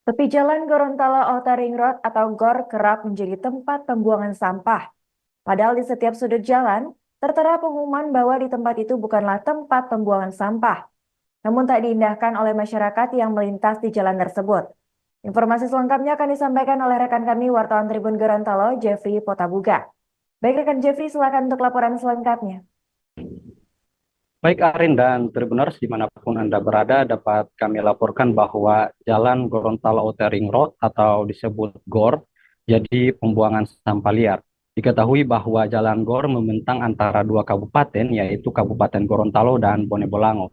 Tepi jalan Gorontalo Outer Ring Road atau GOR kerap menjadi tempat pembuangan sampah. Padahal di setiap sudut jalan, tertera pengumuman bahwa di tempat itu bukanlah tempat pembuangan sampah. Namun tak diindahkan oleh masyarakat yang melintas di jalan tersebut. Informasi selengkapnya akan disampaikan oleh rekan kami wartawan Tribun Gorontalo, Jeffrey Potabuga. Baik rekan Jeffrey, silakan untuk laporan selengkapnya. Baik Arin dan Tribuners dimanapun Anda berada dapat kami laporkan bahwa Jalan Gorontalo Outer Ring Road atau disebut GOR jadi pembuangan sampah liar. Diketahui bahwa Jalan GOR membentang antara dua kabupaten yaitu Kabupaten Gorontalo dan Bone Bolango.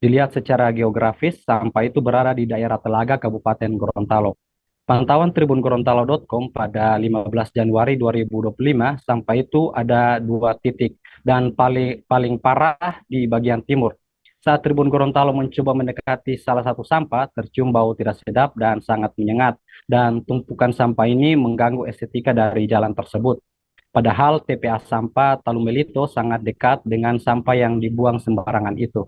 Dilihat secara geografis, sampah itu berada di daerah Telaga Kabupaten Gorontalo. Pantauan Tribun Gorontalo.com pada 15 Januari 2025 sampai itu ada dua titik dan paling paling parah di bagian timur. Saat Tribun Gorontalo mencoba mendekati salah satu sampah, tercium bau tidak sedap dan sangat menyengat, dan tumpukan sampah ini mengganggu estetika dari jalan tersebut. Padahal TPA sampah Talumelito sangat dekat dengan sampah yang dibuang sembarangan itu.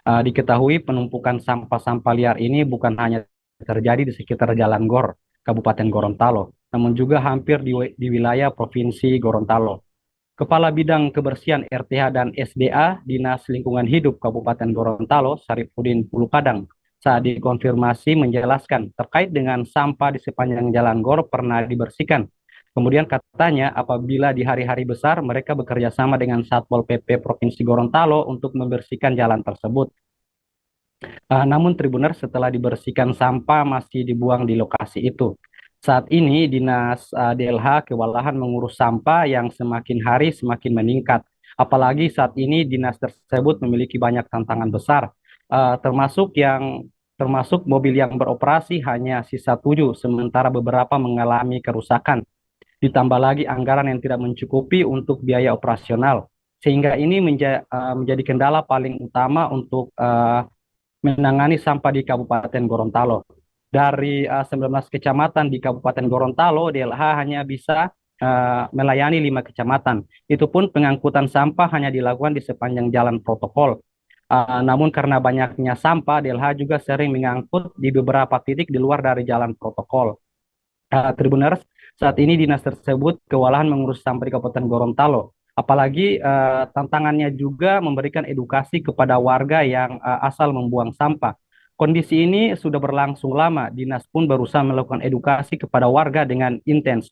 Diketahui penumpukan sampah-sampah liar ini bukan hanya terjadi di sekitar Jalan Gor, Kabupaten Gorontalo, namun juga hampir di wilayah Provinsi Gorontalo. Kepala Bidang Kebersihan RTH dan SDA Dinas Lingkungan Hidup Kabupaten Gorontalo, Saripudin Pulupadang, saat dikonfirmasi menjelaskan terkait dengan sampah di sepanjang Jalan Gor pernah dibersihkan. Kemudian katanya apabila di hari-hari besar mereka bekerja sama dengan Satpol PP Provinsi Gorontalo untuk membersihkan jalan tersebut. Namun Tribuners setelah dibersihkan sampah masih dibuang di lokasi itu. Saat ini Dinas DLH kewalahan mengurus sampah yang semakin hari semakin meningkat. Apalagi saat ini dinas tersebut memiliki banyak tantangan besar, termasuk mobil yang beroperasi hanya sisa 7, sementara beberapa mengalami kerusakan. Ditambah lagi anggaran yang tidak mencukupi untuk biaya operasional, sehingga ini menjadi kendala paling utama untuk menangani sampah di Kabupaten Gorontalo. Dari 19 kecamatan di Kabupaten Gorontalo, DLH hanya bisa melayani 5 kecamatan. Itu pun pengangkutan sampah hanya dilakukan di sepanjang jalan protokol. Namun karena banyaknya sampah, DLH juga sering mengangkut di beberapa titik di luar dari jalan protokol. Tribuners, saat ini dinas tersebut kewalahan mengurus sampah di Kabupaten Gorontalo. Apalagi tantangannya juga memberikan edukasi kepada warga yang asal membuang sampah. Kondisi ini sudah berlangsung lama. Dinas pun berusaha melakukan edukasi kepada warga dengan intens,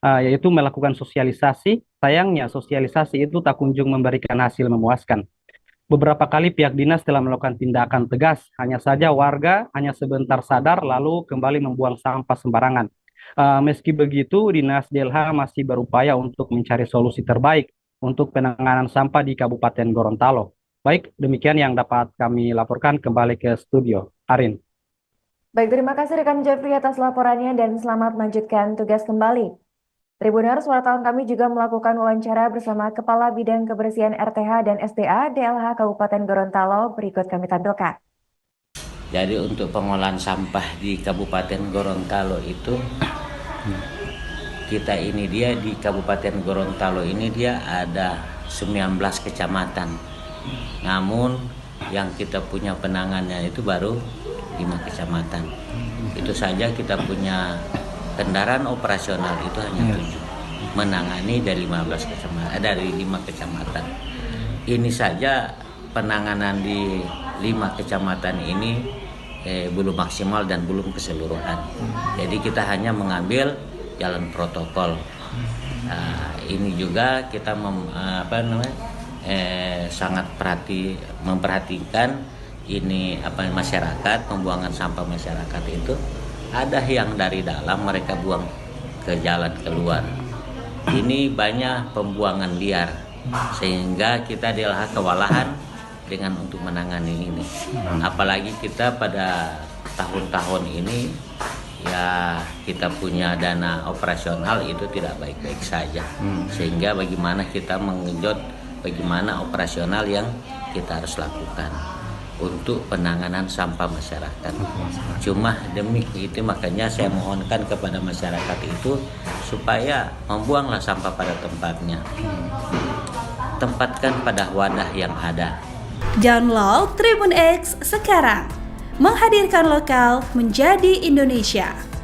yaitu melakukan sosialisasi. Sayangnya sosialisasi itu tak kunjung memberikan hasil memuaskan. Beberapa kali pihak dinas telah melakukan tindakan tegas, hanya saja warga hanya sebentar sadar lalu kembali membuang sampah sembarangan. Meski begitu, Dinas DLH masih berupaya untuk mencari solusi terbaik untuk penanganan sampah di Kabupaten Gorontalo. Baik, demikian yang dapat kami laporkan. Kembali ke studio. Arin. Baik, terima kasih rekan Jeffrey atas laporannya dan selamat melanjutkan tugas kembali. Tribuners, wartawan kami juga melakukan wawancara bersama Kepala Bidang Kebersihan RTH dan SDA DLH Kabupaten Gorontalo. Berikut kami tampilkan. Jadi untuk pengolahan sampah di Kabupaten Gorontalo itu kita ini dia di Kabupaten Gorontalo ini dia ada 19 kecamatan. Namun yang kita punya penanganannya itu baru 5 kecamatan. Itu saja kita punya kendaraan operasional itu hanya 7. Menangani dari 15 kecamatan, dari 5 kecamatan. Ini saja penanganan di 5 kecamatan ini belum maksimal dan belum keseluruhan. Jadi kita hanya mengambil jalan protokol. Ini juga kita sangat memperhatikan ini masyarakat, pembuangan sampah masyarakat itu ada yang dari dalam mereka buang ke jalan keluar. Ini banyak pembuangan liar sehingga kita adalah kewalahan dengan untuk menangani ini. Apalagi kita pada tahun-tahun ini ya kita punya dana operasional itu tidak baik-baik saja. Sehingga bagaimana kita mengejut bagaimana operasional yang kita harus lakukan untuk penanganan sampah masyarakat. Cuma demi itu makanya saya mohonkan kepada masyarakat itu supaya membuanglah sampah pada tempatnya. Tempatkan pada wadah yang ada. Download Tribun X sekarang. menghadirkan lokal menjadi Indonesia.